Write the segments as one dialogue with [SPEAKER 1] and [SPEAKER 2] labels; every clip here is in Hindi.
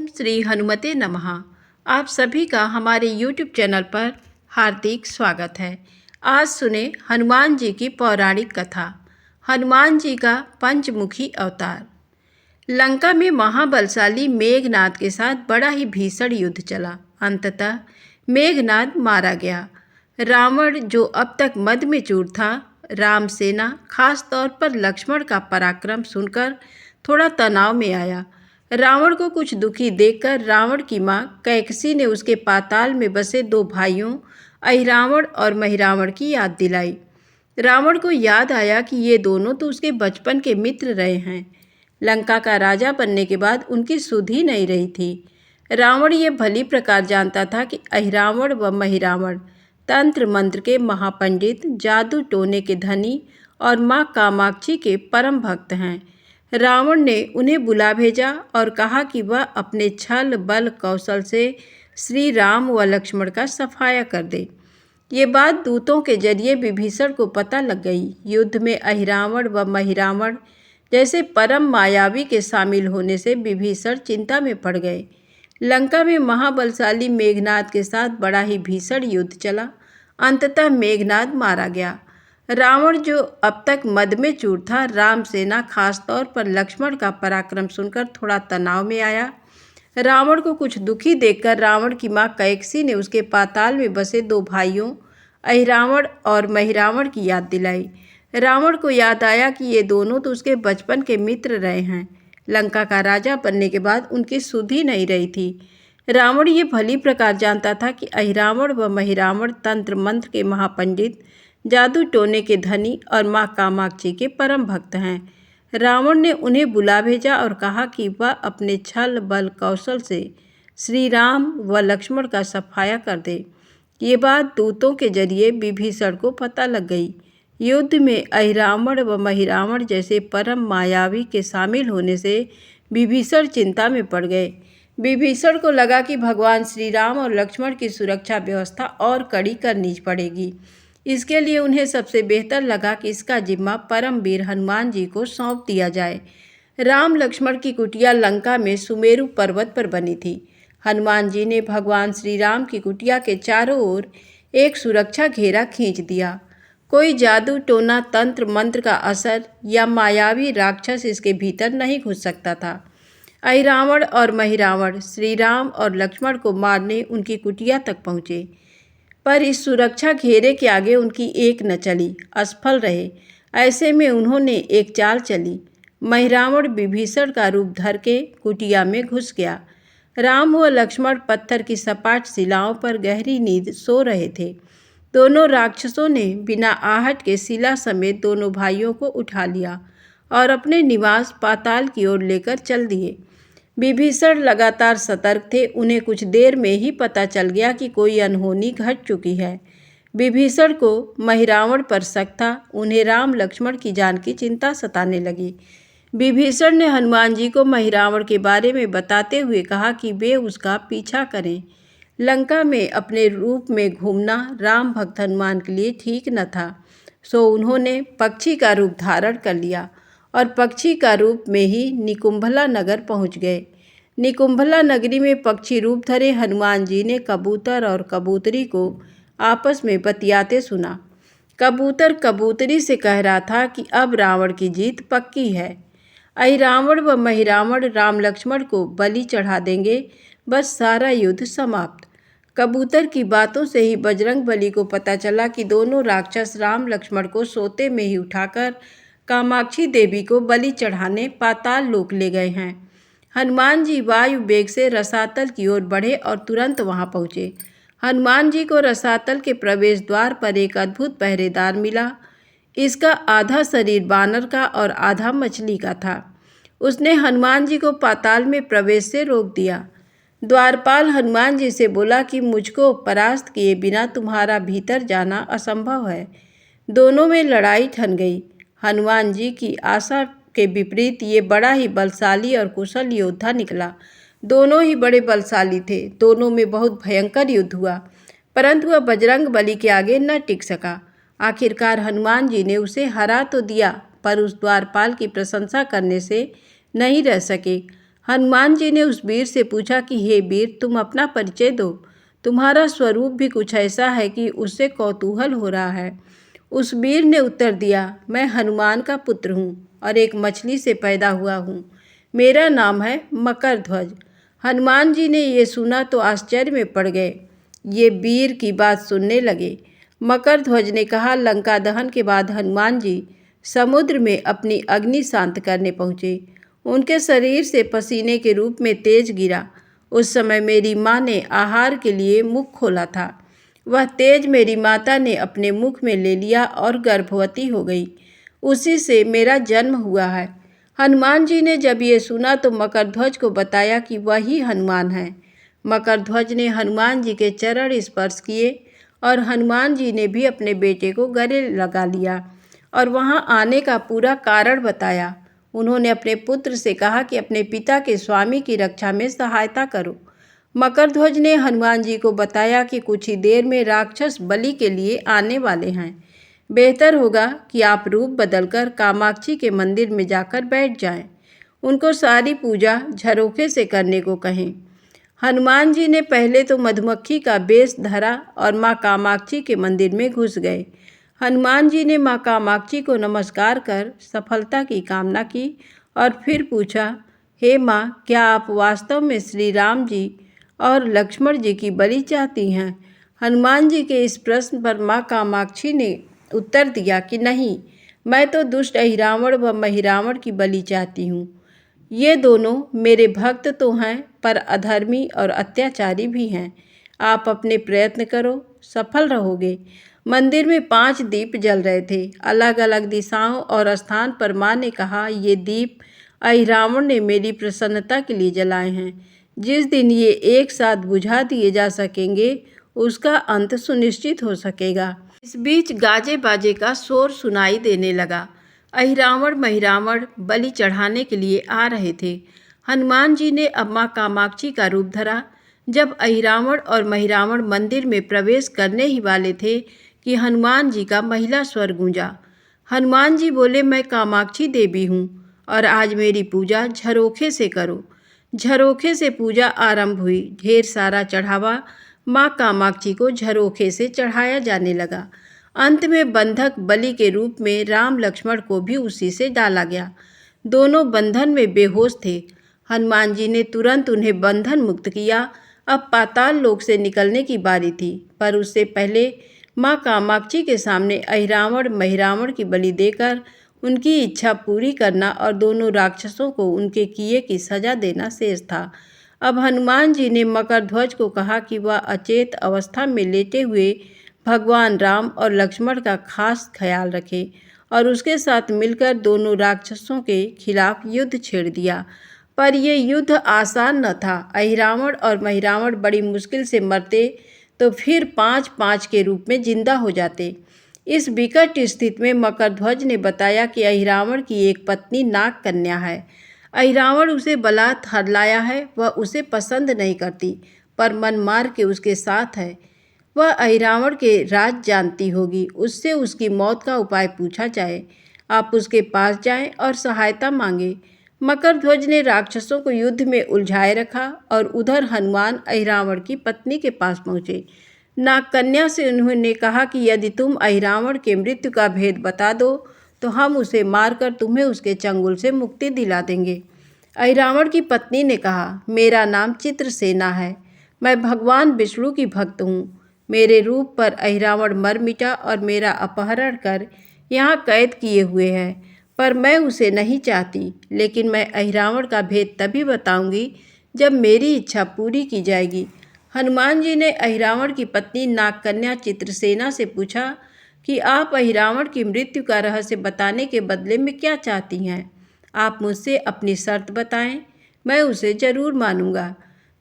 [SPEAKER 1] श्री हनुमते नमः। आप सभी का हमारे YouTube चैनल पर हार्दिक स्वागत है। आज सुने हनुमान जी की पौराणिक कथा। हनुमान जी का पंचमुखी अवतार। लंका में महाबलशाली मेघनाद के साथ बड़ा ही भीषण युद्ध चला। अंततः मेघनाद मारा गया। रावण, जो अब तक मद में चूर था, राम सेना, खास तौर पर लक्ष्मण का पराक्रम सुनकर थोड़ा तनाव में आया। रावण को कुछ दुखी देखकर रावण की मां कैकसी ने उसके पाताल में बसे दो भाइयों अहिरावण और महिरावण की याद दिलाई। रावण को याद आया कि ये दोनों तो उसके बचपन के मित्र रहे हैं। लंका का राजा बनने के बाद उनकी सुध ही नहीं रही थी। रावण ये भली प्रकार जानता था कि अहिरावण व महिरावण तंत्र मंत्र के महापंडित, जादू टोने के धनी और माँ कामाक्षी के परम भक्त हैं। रावण ने उन्हें बुला भेजा और कहा कि वह अपने छल बल कौशल से श्री राम व लक्ष्मण का सफाया कर दे। ये बात दूतों के जरिए विभीषण को पता लग गई। युद्ध में अहिरावण व महिरावण जैसे परम मायावी के शामिल होने से विभीषण चिंता में पड़ गए। लंका में महाबलशाली मेघनाद के साथ बड़ा ही भीषण युद्ध चला। अंततः मेघनाद मारा गया। रावण, जो अब तक मद में चूर था, राम सेना, खास तौर पर लक्ष्मण का पराक्रम सुनकर थोड़ा तनाव में आया। रावण को कुछ दुखी देखकर रावण की मां कैकसी ने उसके पाताल में बसे दो भाइयों अहिरावण और महिरावण की याद दिलाई। रावण को याद आया कि ये दोनों तो उसके बचपन के मित्र रहे हैं। लंका का राजा बनने के बाद उनकी सुध ही नहीं रही थी। रावण ये भली प्रकार जानता था कि अहिरावण व महिरावण तंत्र मंत्र के महापंडित, जादू टोने के धनी और माँ कामाक्षी के परम भक्त हैं। रावण ने उन्हें बुला भेजा और कहा कि वह अपने छल बल कौशल से श्री राम व लक्ष्मण का सफाया कर दे। ये बात दूतों के जरिए विभीषण को पता लग गई। युद्ध में अहिरावण व महिरावण जैसे परम मायावी के शामिल होने से विभीषण चिंता में पड़ गए। विभीषण को लगा कि भगवान श्री राम और लक्ष्मण की सुरक्षा व्यवस्था और कड़ी करनी पड़ेगी। इसके लिए उन्हें सबसे बेहतर लगा कि इसका जिम्मा परम वीर हनुमान जी को सौंप दिया जाए। राम लक्ष्मण की कुटिया लंका में सुमेरु पर्वत पर बनी थी। हनुमान जी ने भगवान श्री राम की कुटिया के चारों ओर एक सुरक्षा घेरा खींच दिया। कोई जादू टोना, तंत्र मंत्र का असर या मायावी राक्षस इसके भीतर नहीं घुस सकता था। अहिरावण और महिरावण श्री राम और लक्ष्मण को मारने उनकी कुटिया तक पहुँचे, पर इस सुरक्षा घेरे के आगे उनकी एक न चली, असफल रहे। ऐसे में उन्होंने एक चाल चली। महिरावण विभीषण का रूप धर के कुटिया में घुस गया। राम व लक्ष्मण पत्थर की सपाट शिलाओं पर गहरी नींद सो रहे थे। दोनों राक्षसों ने बिना आहट के शिला समेत दोनों भाइयों को उठा लिया और अपने निवास पाताल की ओर लेकर चल दिए। विभीषण लगातार सतर्क थे। उन्हें कुछ देर में ही पता चल गया कि कोई अनहोनी घट चुकी है। विभीषण को महिरावण पर शक था। उन्हें राम लक्ष्मण की जान की चिंता सताने लगी। विभीषण ने हनुमान जी को महिरावण के बारे में बताते हुए कहा कि वे उसका पीछा करें। लंका में अपने रूप में घूमना राम भक्त हनुमान के लिए ठीक न था, सो उन्होंने पक्षी का रूप धारण कर लिया और पक्षी का रूप में ही निकुंभला नगर पहुंच गए। निकुंभला नगरी में पक्षी रूप धरे हनुमान जी ने कबूतर और कबूतरी को आपस में बतियाते सुना। कबूतर कबूतरी से कह रहा था कि अब रावण की जीत पक्की है। अहिरावण व महिरावण राम लक्ष्मण को बलि चढ़ा देंगे, बस सारा युद्ध समाप्त। कबूतर की बातों से ही बजरंग बली को पता चला कि दोनों राक्षस राम लक्ष्मण को सोते में ही उठाकर कामाक्षी देवी को बलि चढ़ाने पाताल लोक ले गए हैं। हनुमान जी वायु वेग से रसातल की ओर बढ़े और तुरंत वहां पहुंचे। हनुमान जी को रसातल के प्रवेश द्वार पर एक अद्भुत पहरेदार मिला। इसका आधा शरीर बानर का और आधा मछली का था। उसने हनुमान जी को पाताल में प्रवेश से रोक दिया। द्वारपाल हनुमान जी से बोला कि मुझको परास्त किए बिना तुम्हारा भीतर जाना असंभव है। दोनों में लड़ाई ठन गई। हनुमान जी की आशा के विपरीत ये बड़ा ही बलशाली और कुशल योद्धा निकला। दोनों ही बड़े बलशाली थे। दोनों में बहुत भयंकर युद्ध हुआ, परंतु वह बजरंग बली के आगे न टिक सका। आखिरकार हनुमान जी ने उसे हरा तो दिया, पर उस द्वारपाल की प्रशंसा करने से नहीं रह सके। हनुमान जी ने उस वीर से पूछा कि हे वीर, तुम अपना परिचय दो। तुम्हारा स्वरूप भी कुछ ऐसा है कि उससे कौतूहल हो रहा है। उस वीर ने उत्तर दिया, मैं हनुमान का पुत्र हूँ और एक मछली से पैदा हुआ हूँ। मेरा नाम है मकरध्वज। हनुमान जी ने ये सुना तो आश्चर्य में पड़ गए। ये वीर की बात सुनने लगे। मकरध्वज ने कहा, लंका दहन के बाद हनुमान जी समुद्र में अपनी अग्नि शांत करने पहुँचे। उनके शरीर से पसीने के रूप में तेज गिरा। उस समय मेरी माँ ने आहार के लिए मुख खोला था। वह तेज मेरी माता ने अपने मुख में ले लिया और गर्भवती हो गई। उसी से मेरा जन्म हुआ है। हनुमान जी ने जब ये सुना तो मकरध्वज को बताया कि वही हनुमान है। मकरध्वज ने हनुमान जी के चरण स्पर्श किए और हनुमान जी ने भी अपने बेटे को गले लगा लिया और वहाँ आने का पूरा कारण बताया। उन्होंने अपने पुत्र से कहा कि अपने पिता के स्वामी की रक्षा में सहायता करो। मकरध्वज ने हनुमान जी को बताया कि कुछ ही देर में राक्षस बलि के लिए आने वाले हैं। बेहतर होगा कि आप रूप बदलकर कामाक्षी के मंदिर में जाकर बैठ जाएं। उनको सारी पूजा झरोखे से करने को कहें। हनुमान जी ने पहले तो मधुमक्खी का वेश धरा और माँ कामाक्षी के मंदिर में घुस गए। हनुमान जी ने माँ कामाक्षी को नमस्कार कर सफलता की कामना की और फिर पूछा, हे माँ, क्या आप वास्तव में श्री राम जी और लक्ष्मण जी की बलि चाहती हैं? हनुमान जी के इस प्रश्न पर माँ कामाक्षी ने उत्तर दिया कि नहीं, मैं तो दुष्ट अहिरावण व महिरावण की बलि चाहती हूँ। ये दोनों मेरे भक्त तो हैं पर अधर्मी और अत्याचारी भी हैं। आप अपने प्रयत्न करो, सफल रहोगे। मंदिर में 5 दीप जल रहे थे। अलग अलग दिशाओं और स्थान पर माँ ने कहा, ये दीप अहिरावण ने मेरी प्रसन्नता के लिए जलाए हैं। जिस दिन ये एक साथ बुझा दिए जा सकेंगे उसका अंत सुनिश्चित हो सकेगा। इस बीच गाजे बाजे का शोर सुनाई देने लगा। अहिरावण महिरावण बलि चढ़ाने के लिए आ रहे थे। हनुमान जी ने अब माँ कामाक्षी का रूप धरा। जब अहिरावण और महिरावण मंदिर में प्रवेश करने ही वाले थे कि हनुमान जी का महिला स्वर गूंजा। हनुमान जी बोले, मैं कामाक्षी देवी हूँ और आज मेरी पूजा झरोखे से करो। झरोखे से पूजा आरंभ हुई। ढेर सारा चढ़ावा माँ कामाक्षी को झरोखे से चढ़ाया जाने लगा। अंत में बंधक बलि के रूप में राम लक्ष्मण को भी उसी से डाला गया। दोनों बंधन में बेहोश थे। हनुमान जी ने तुरंत उन्हें बंधन मुक्त किया। अब पाताल लोक से निकलने की बारी थी, पर उससे पहले माँ कामाक्षी के सामने अहिरावण महिरावण की बलि देकर उनकी इच्छा पूरी करना और दोनों राक्षसों को उनके किए की सजा देना शेष था। अब हनुमान जी ने मकरध्वज को कहा कि वह अचेत अवस्था में लेटे हुए भगवान राम और लक्ष्मण का खास ख्याल रखे और उसके साथ मिलकर दोनों राक्षसों के खिलाफ युद्ध छेड़ दिया। पर यह युद्ध आसान न था। अहिरावण और महिरावण बड़ी मुश्किल से मरते तो फिर 5-5 के रूप में जिंदा हो जाते। इस विकट स्थिति में मकरध्वज ने बताया कि अहिरावण की एक पत्नी नाग कन्या है। अहिरावण उसे बलात् हरलाया है। वह उसे पसंद नहीं करती पर मन मार के उसके साथ है। वह अहिरावण के राज जानती होगी। उससे उसकी मौत का उपाय पूछा जाए। आप उसके पास जाएं और सहायता मांगे। मकरध्वज ने राक्षसों को युद्ध में उलझाए रखा और उधर हनुमान अहिरावण की पत्नी के पास पहुँचे। नागकन्या से उन्होंने कहा कि यदि तुम अहिरावण के मृत्यु का भेद बता दो तो हम उसे मारकर तुम्हें उसके चंगुल से मुक्ति दिला देंगे। अहिरावण की पत्नी ने कहा, मेरा नाम चित्रसेना है। मैं भगवान विष्णु की भक्त हूँ। मेरे रूप पर अहिरावण मर मिटा और मेरा अपहरण कर यहाँ कैद किए हुए है, पर मैं उसे नहीं चाहती। लेकिन मैं अहिरावण का भेद तभी बताऊंगी जब मेरी इच्छा पूरी की जाएगी। हनुमान जी ने अहिरावण की पत्नी नागकन्या चित्रसेना से पूछा कि आप अहिरावण की मृत्यु का रहस्य बताने के बदले में क्या चाहती हैं? आप मुझसे अपनी शर्त बताएं, मैं उसे जरूर मानूंगा।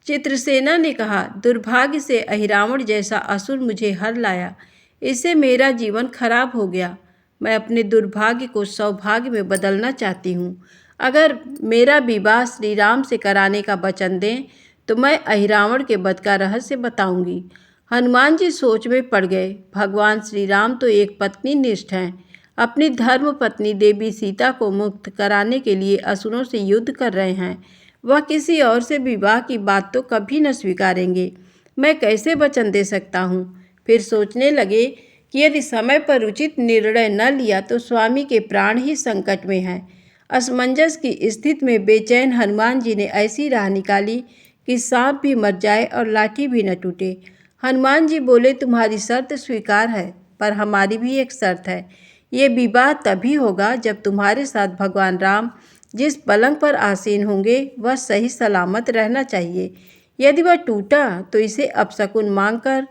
[SPEAKER 1] चित्रसेना ने कहा, दुर्भाग्य से अहिरावण जैसा असुर मुझे हर लाया। इससे मेरा जीवन खराब हो गया। मैं अपने दुर्भाग्य को सौभाग्य में बदलना चाहती हूँ। अगर मेरा विवाह श्री राम से कराने का वचन दें तो मैं अहिरावण के वध का रहस्य बताऊंगी। हनुमान जी सोच में पड़ गए। भगवान श्री राम तो एक पत्नी निष्ठ हैं। अपनी धर्म पत्नी देवी सीता को मुक्त कराने के लिए असुरों से युद्ध कर रहे हैं। वह किसी और से विवाह की बात तो कभी न स्वीकारेंगे। मैं कैसे वचन दे सकता हूँ? फिर सोचने लगे कि यदि समय पर उचित निर्णय न लिया तो स्वामी के प्राण ही संकट में हैं। असमंजस की स्थिति में बेचैन हनुमान जी ने ऐसी राह निकाली कि सांप भी मर जाए और लाठी भी न टूटे। हनुमान जी बोले, तुम्हारी शर्त स्वीकार है, पर हमारी भी एक शर्त है। ये विवाह तभी होगा जब तुम्हारे साथ भगवान राम जिस पलंग पर आसीन होंगे वह सही सलामत रहना चाहिए। यदि वह टूटा तो इसे अपशकुन मानकर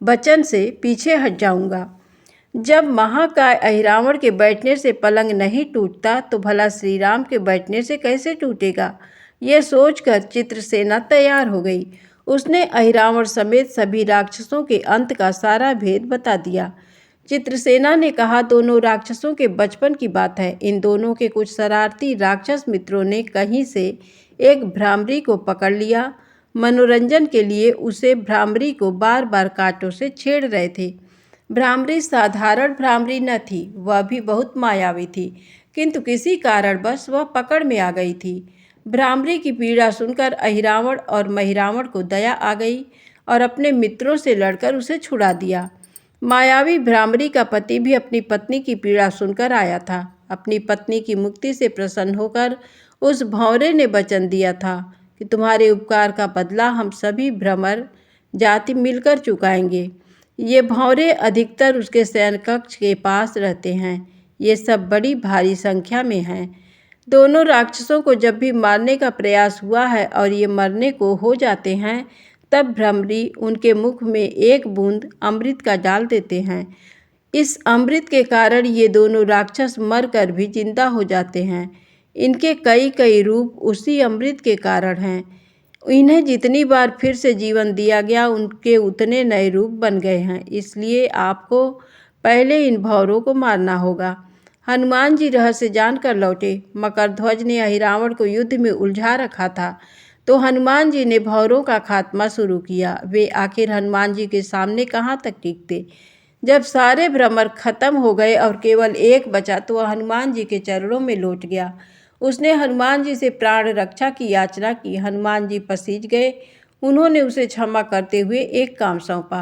[SPEAKER 1] वचन से पीछे हट जाऊंगा। जब महाकाय अहिरावण के बैठने से पलंग नहीं टूटता तो भला श्री राम के बैठने से कैसे टूटेगा? यह सोचकर चित्रसेना तैयार हो गई। उसने अहिरावण समेत सभी राक्षसों के अंत का सारा भेद बता दिया। चित्रसेना ने कहा, दोनों राक्षसों के बचपन की बात है। इन दोनों के कुछ शरारती राक्षस मित्रों ने कहीं से एक भ्रामरी को पकड़ लिया। मनोरंजन के लिए उसे भ्रामरी को बार बार कांटों से छेड़ रहे थे। भ्रामरी साधारण भ्रामरी न थी, वह भी बहुत मायावी थी, किंतु किसी कारणवश वह पकड़ में आ गई थी। भ्रामरी की पीड़ा सुनकर अहिरावण और महिरावण को दया आ गई और अपने मित्रों से लड़कर उसे छुड़ा दिया। मायावी भ्रामरी का पति भी अपनी पत्नी की पीड़ा सुनकर आया था। अपनी पत्नी की मुक्ति से प्रसन्न होकर उस भंवरे ने वचन दिया था कि तुम्हारे उपकार का बदला हम सभी भ्रमर जाति मिलकर चुकाएंगे। ये भंवरे अधिकतर उसके शयन कक्ष के पास रहते हैं। ये सब बड़ी भारी संख्या में हैं। दोनों राक्षसों को जब भी मारने का प्रयास हुआ है और ये मरने को हो जाते हैं, तब भ्रमरी उनके मुख में एक बूंद अमृत का डाल देते हैं। इस अमृत के कारण ये दोनों राक्षस मरकर भी जिंदा हो जाते हैं। इनके कई कई रूप उसी अमृत के कारण हैं। इन्हें जितनी बार फिर से जीवन दिया गया उनके उतने नए रूप बन गए हैं। इसलिए आपको पहले इन भौरों को मारना होगा। हनुमान जी रहस्य जानकर लौटे। मकरध्वज ने अहिरावण को युद्ध में उलझा रखा था, तो हनुमान जी ने भौरों का खात्मा शुरू किया। वे आखिर हनुमान जी के सामने कहाँ तक टिकते। जब सारे भ्रमर खत्म हो गए और केवल एक बचा तो वह हनुमान जी के चरणों में लौट गया। उसने हनुमान जी से प्राण रक्षा की याचना की। हनुमान जी पसीज गए। उन्होंने उसे क्षमा करते हुए एक काम सौंपा।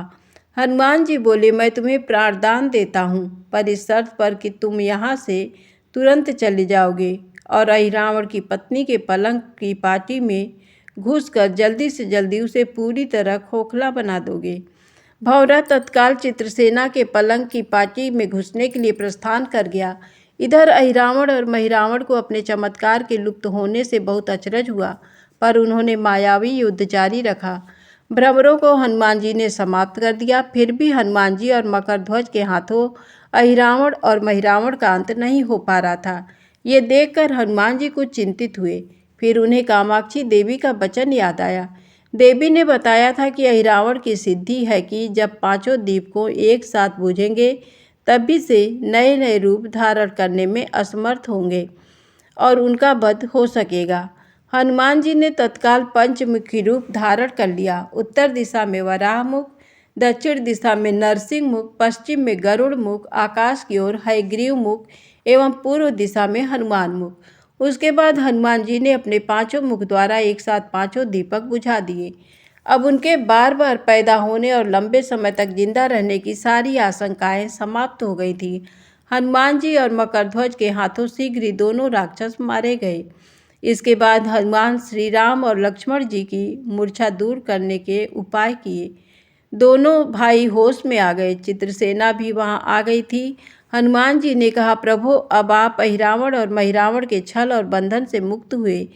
[SPEAKER 1] हनुमान जी बोले, मैं तुम्हें प्राणदान देता हूँ, पर इस शर्त पर कि तुम यहाँ से तुरंत चले जाओगे और अहिरावण की पत्नी के पलंग की पाटी में घुसकर जल्दी से जल्दी उसे पूरी तरह खोखला बना दोगे। भौरा तत्काल चित्रसेना के पलंग की पाटी में घुसने के लिए प्रस्थान कर गया। इधर अहिरावण और महिरावण को अपने चमत्कार के लुप्त होने से बहुत अचरज हुआ, पर उन्होंने मायावी युद्ध जारी रखा। भ्रमरों को हनुमान जी ने समाप्त कर दिया। फिर भी हनुमान जी और मकरध्वज के हाथों अहिरावण और महिरावण का अंत नहीं हो पा रहा था। ये देखकर हनुमान जी कुछ चिंतित हुए। फिर उन्हें कामाक्षी देवी का वचन याद आया। देवी ने बताया था कि अहिरावण की सिद्धि है कि जब पांचों दीप को एक साथ बूझेंगे तभी से नए नए रूप धारण करने में असमर्थ होंगे और उनका वध हो सकेगा। हनुमान जी ने तत्काल पंचमुखी रूप धारण कर लिया। उत्तर दिशा में वराह मुख, दक्षिण दिशा में नरसिंह मुख, पश्चिम में गरुड़ मुख, आकाश की ओर हयग्रीव मुख एवं पूर्व दिशा में हनुमान मुख। उसके बाद हनुमान जी ने अपने पांचों मुख द्वारा एक साथ पांचों दीपक बुझा दिए। अब उनके बार बार पैदा होने और लंबे समय तक जिंदा रहने की सारी आशंकाएं समाप्त हो गई थी। हनुमान जी और मकरध्वज के हाथों शीघ्र ही दोनों राक्षस मारे गए। इसके बाद हनुमान श्री राम और लक्ष्मण जी की मूर्छा दूर करने के उपाय किए। दोनों भाई होश में आ गए। चित्रसेना भी वहां आ गई थी। हनुमान जी ने कहा, प्रभु, अब आप अहिरावण और महिरावण के छल और बंधन से मुक्त हुए,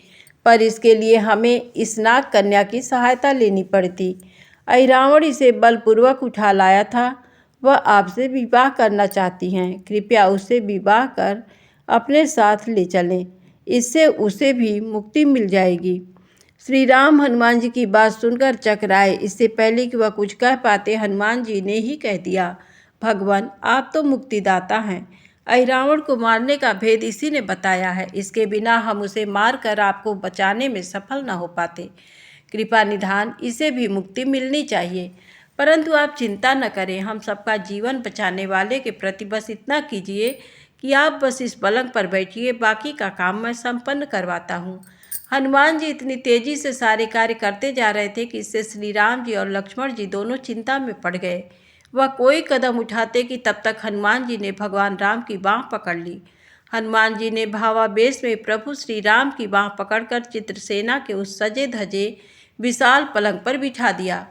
[SPEAKER 1] पर इसके लिए हमें इस नाग कन्या की सहायता लेनी पड़ती। अहिरावण इसे बलपूर्वक उठा लाया था। वह आपसे विवाह करना चाहती हैं। कृपया उससे विवाह कर अपने साथ ले चलें। इससे उसे भी मुक्ति मिल जाएगी। श्री राम हनुमान जी की बात सुनकर चकराए। इससे पहले कि वह कुछ कह पाते, हनुमान जी ने ही कह दिया, भगवान, आप तो मुक्तिदाता हैं। अहिरावण को मारने का भेद इसी ने बताया है। इसके बिना हम उसे मारकर आपको बचाने में सफल न हो पाते। कृपा निधान इसे भी मुक्ति मिलनी चाहिए। परंतु आप चिंता न करें, हम सबका जीवन बचाने वाले के प्रति बस इतना कीजिए कि आप बस इस पलंग पर बैठिए, बाकी का काम मैं संपन्न करवाता हूँ। हनुमान जी इतनी तेजी से सारे कार्य करते जा रहे थे कि इससे श्री राम जी और लक्ष्मण जी दोनों चिंता में पड़ गए। वह कोई कदम उठाते कि तब तक हनुमान जी ने भगवान राम की बाँह पकड़ ली। हनुमान जी ने भावावेश में प्रभु श्री राम की बाँह पकड़कर चित्रसेना के उस सजे धजे विशाल पलंग पर बिठा दिया।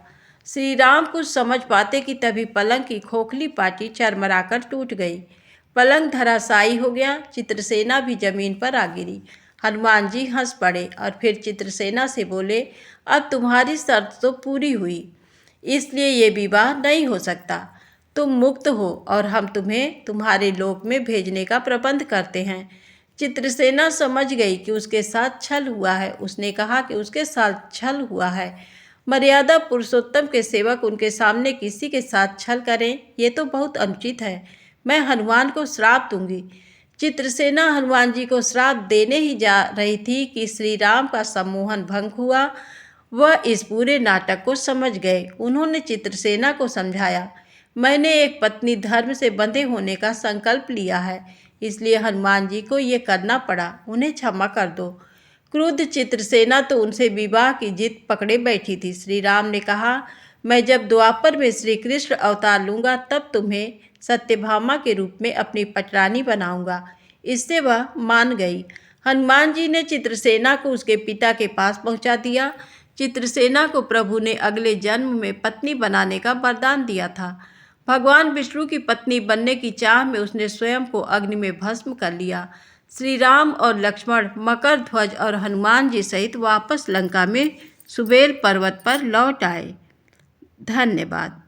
[SPEAKER 1] श्री राम कुछ समझ पाते कि तभी पलंग की खोखली पाटी चरमराकर टूट गई। पलंग धराशायी हो गया। चित्रसेना भी जमीन पर आ गिरी। हनुमान जी हंस पड़े और फिर चित्रसेना से बोले, अब तुम्हारी शर्त तो पूरी हुई, इसलिए ये विवाह नहीं हो सकता। तुम मुक्त हो और हम तुम्हें तुम्हारे लोक में भेजने का प्रबंध करते हैं। चित्रसेना समझ गई कि उसके साथ छल हुआ है। उसने कहा कि उसके साथ छल हुआ है। मर्यादा पुरुषोत्तम के सेवक उनके सामने किसी के साथ छल करें, ये तो बहुत अनुचित है। मैं हनुमान को श्राप दूंगी। चित्रसेना हनुमान जी को श्राप देने ही जा रही थी कि श्री राम का सम्मोहन भंग हुआ। वह इस पूरे नाटक को समझ गए। उन्होंने चित्रसेना को समझाया, मैंने एक पत्नी धर्म से बंधे होने का संकल्प लिया है, इसलिए हनुमान जी को ये करना पड़ा। उन्हें क्षमा कर दो। क्रुद्ध चित्रसेना तो उनसे विवाह की जिद पकड़े बैठी थी। श्री राम ने कहा, मैं जब द्वापर में श्री कृष्ण अवतार लूँगा तब तुम्हें सत्यभामा के रूप में अपनी पटरानी बनाऊंगा। इससे वह मान गई। हनुमान जी ने चित्रसेना को उसके पिता के पास पहुंचा दिया। चित्रसेना को प्रभु ने अगले जन्म में पत्नी बनाने का वरदान दिया था। भगवान विष्णु की पत्नी बनने की चाह में उसने स्वयं को अग्नि में भस्म कर लिया। श्री राम और लक्ष्मण मकर ध्वज और हनुमान जी सहित वापस लंका में सुबेल पर्वत पर लौट आए। धन्यवाद।